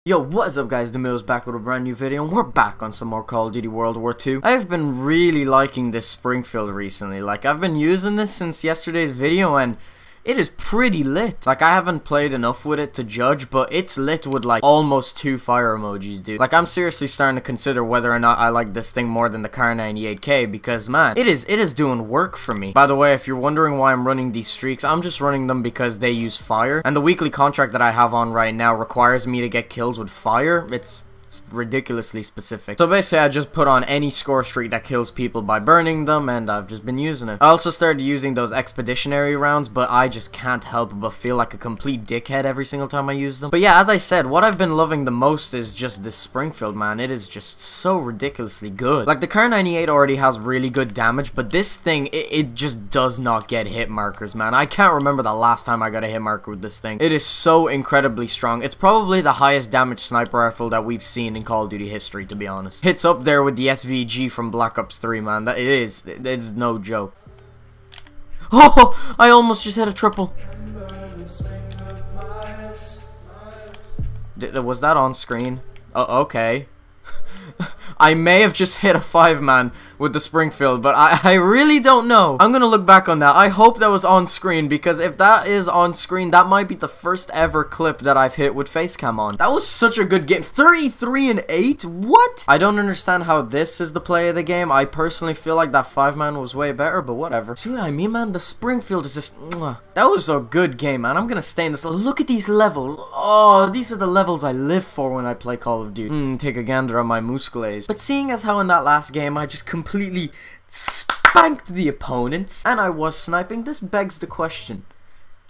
Yo, what is up guys, Dimeo's back with a brand new video, and we're back on some more Call of Duty World War II. I've been really liking this Springfield recently. Like, I've been using this since yesterday's video, and it is pretty lit. Like, I haven't played enough with it to judge, but it's lit with like almost 2 fire emojis, dude. Like, I'm seriously starting to consider whether or not I like this thing more than the Car 98K, because man, it is doing work for me. By the way, if you're wondering why I'm running these streaks, I'm just running them because they use fire, and the weekly contract that I have on right now requires me to get kills with fire. It's ridiculously specific. So basically, I just put on any score streak that kills people by burning them, and I've just been using it. I also started using those expeditionary rounds, but I just can't help but feel like a complete dickhead every single time I use them. But yeah, as I said, what I've been loving the most is just this Springfield, man. It is just so ridiculously good. Like, the Car 98 already has really good damage, but this thing, it just does not get hit markers, man. I can't remember the last time I got a hit marker with this thing. It is so incredibly strong. It's probably the highest damage sniper rifle that we've seen in Call of Duty history, to be honest. Hits up there with the SVG from Black Ops 3, man. That it's no joke. Oh, I almost just hit a triple. Was that on screen? Oh, okay. I may have just hit a 5-man with the Springfield, but I really don't know. I'm gonna look back on that. I hope that was on screen, because if that is on screen, that might be the first ever clip that I've hit with facecam on. That was such a good game. 33 and 8? What? I don't understand how this is the play of the game. I personally feel like that 5-man was way better, but whatever. See what I mean, man? The Springfield is just... That was a good game, man. I'm gonna stay in this. Look at these levels. Oh, these are the levels I live for when I play Call of Duty. Take a gander on my muscles. But seeing as how in that last game I just completely spanked the opponents and I was sniping, this begs the question: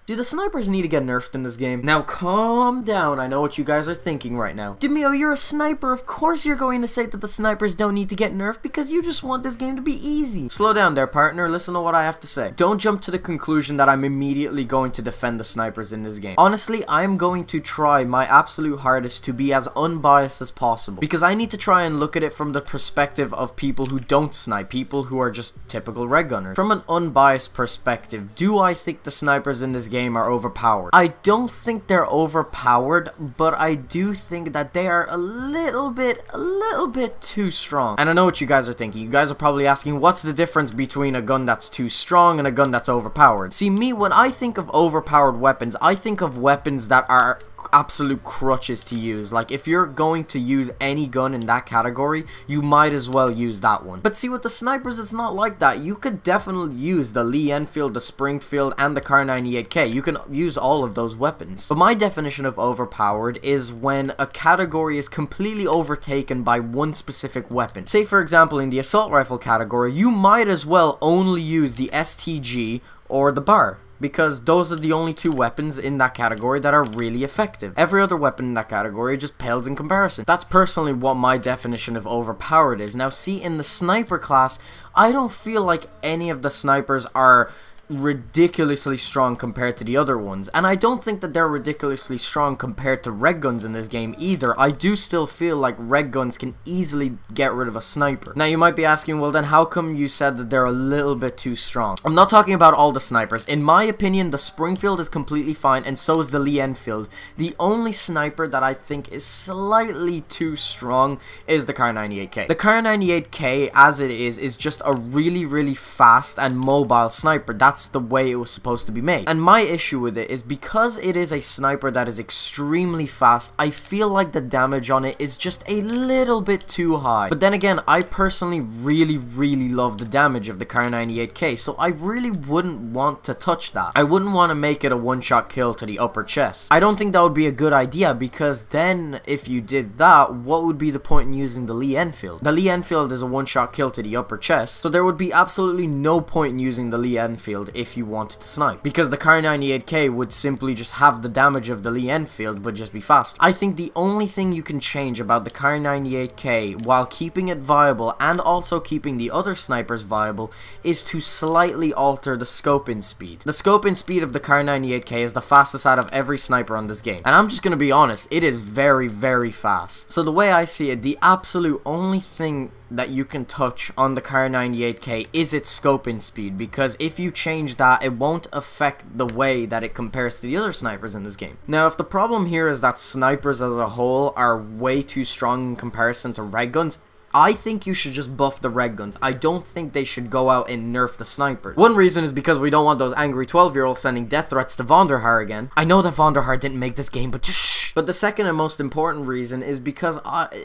do the snipers need to get nerfed in this game? Now calm down, I know what you guys are thinking right now. Dimeo, you're a sniper, of course you're going to say that the snipers don't need to get nerfed because you just want this game to be easy. Slow down there, partner, listen to what I have to say. Don't jump to the conclusion that I'm immediately going to defend the snipers in this game. Honestly, I'm going to try my absolute hardest to be as unbiased as possible, because I need to try and look at it from the perspective of people who don't snipe, people who are just typical red gunners. From an unbiased perspective, do I think the snipers in this game are overpowered? I don't think they're overpowered, but I do think that they are a little bit too strong. And I know what you guys are thinking. You guys are probably asking, what's the difference between a gun that's too strong and a gun that's overpowered? See, me, when I think of overpowered weapons, I think of weapons that are absolute crutches to use. Like, if you're going to use any gun in that category, you might as well use that one. But see, with the snipers, it's not like that. You could definitely use the Lee Enfield, the Springfield, and the Car 98K. You can use all of those weapons. But my definition of overpowered is when a category is completely overtaken by one specific weapon. Say, for example, in the assault rifle category, you might as well only use the STG or the bar, because those are the only 2 weapons in that category that are really effective. Every other weapon in that category just pales in comparison. That's personally what my definition of overpowered is. Now see, in the sniper class, I don't feel like any of the snipers are ridiculously strong compared to the other ones, and I don't think that they're ridiculously strong compared to red guns in this game either. I do still feel like red guns can easily get rid of a sniper. Now you might be asking, well then how come you said that they're a little bit too strong? I'm not talking about all the snipers. In my opinion, the Springfield is completely fine, and so is the Lee Enfield. The only sniper that I think is slightly too strong is the Car 98K. The Car 98K, as it is just a really fast and mobile sniper. That's the way it was supposed to be made. And my issue with it is, because it is a sniper that is extremely fast, I feel like the damage on it is just a little bit too high. But then again, I personally really love the damage of the Car 98K, so I really wouldn't want to touch that. I wouldn't want to make it a one-shot kill to the upper chest. I don't think that would be a good idea, because then if you did that, what would be the point in using the Lee Enfield? The Lee Enfield is a one-shot kill to the upper chest, so there would be absolutely no point in using the Lee Enfield if you wanted to snipe, because the Car 98K would simply just have the damage of the Lee Enfield but just be faster. I think the only thing you can change about the Car 98K while keeping it viable and also keeping the other snipers viable is to slightly alter the scope-in speed. The scope-in speed of the Car 98K is the fastest out of every sniper on this game, and I'm just gonna be honest, it is very fast. So the way I see it, the absolute only thing that you can touch on the Kar 98K is its scoping speed, because if you change that, it won't affect the way that it compares to the other snipers in this game. Now, if the problem here is that snipers as a whole are way too strong in comparison to red guns, I think you should just buff the red guns. I don't think they should go out and nerf the snipers. One reason is because we don't want those angry 12-year-olds sending death threats to Vonderhaar again. I know that Vonderhaar didn't make this game, but just shh. But the second and most important reason is because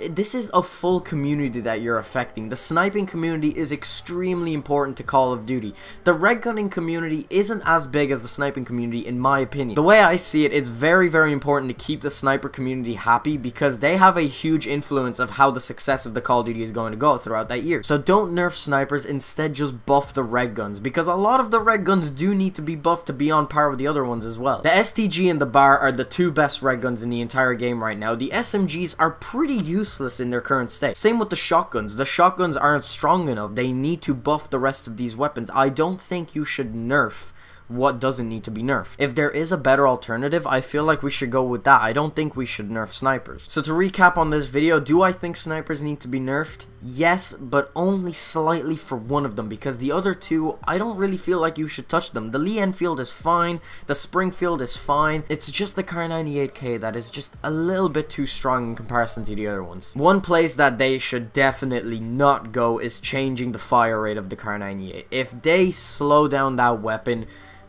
this is a full community that you're affecting. The sniping community is extremely important to Call of Duty. The red gunning community isn't as big as the sniping community, in my opinion. The way I see it, it's very, very important to keep the sniper community happy, because they have a huge influence of how the success of the Call of Duty is going to go throughout that year. So don't nerf snipers, instead just buff the red guns, because a lot of the red guns do need to be buffed to be on par with the other ones as well. The STG and the BAR are the two best red guns in the entire game right now. The SMGs are pretty useless in their current state. Same with the shotguns. The shotguns aren't strong enough. They need to buff the rest of these weapons. I don't think you should nerf what doesn't need to be nerfed. If there is a better alternative, I feel like we should go with that. I don't think we should nerf snipers. So to recap on this video, do I think snipers need to be nerfed? Yes, but only slightly for one of them, because the other two, I don't really feel like you should touch them. The Lee Enfield is fine, the Springfield is fine, it's just the Kar 98K that is just a little bit too strong in comparison to the other ones. One place that they should definitely not go is changing the fire rate of the Kar 98. If they slow down that weapon,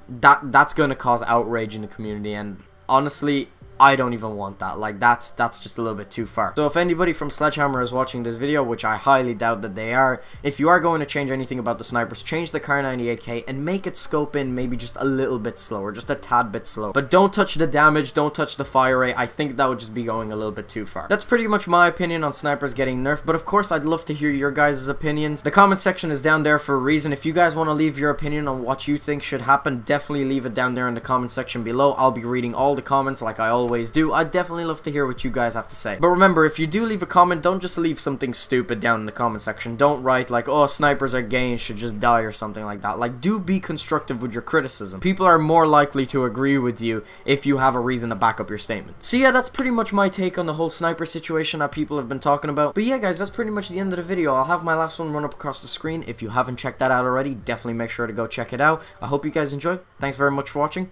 that's going to cause outrage in the community, and honestly, I don't even want that. Like, that's just a little bit too far. So if anybody from Sledgehammer is watching this video, which I highly doubt that they are, if you are going to change anything about the snipers, change the Kar 98K and make it scope in maybe just a little bit slower, just a tad bit slower. But don't touch the damage, don't touch the fire rate. I think that would just be going a little bit too far. That's pretty much my opinion on snipers getting nerfed, but of course I'd love to hear your guys' opinions. The comment section is down there for a reason. If you guys want to leave your opinion on what you think should happen, definitely leave it down there in the comment section below. I'll be reading all the comments like I always do. I'd definitely love to hear what you guys have to say. But remember, if you do leave a comment, don't just leave something stupid down in the comment section. Don't write like, oh, snipers are gay and should just die or something like that. Like, do be constructive with your criticism. People are more likely to agree with you if you have a reason to back up your statement. So yeah, that's pretty much my take on the whole sniper situation that people have been talking about. But yeah, guys, that's pretty much the end of the video. I'll have my last one run up across the screen. If you haven't checked that out already, definitely make sure to go check it out. I hope you guys enjoy. Thanks very much for watching.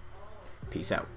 Peace out.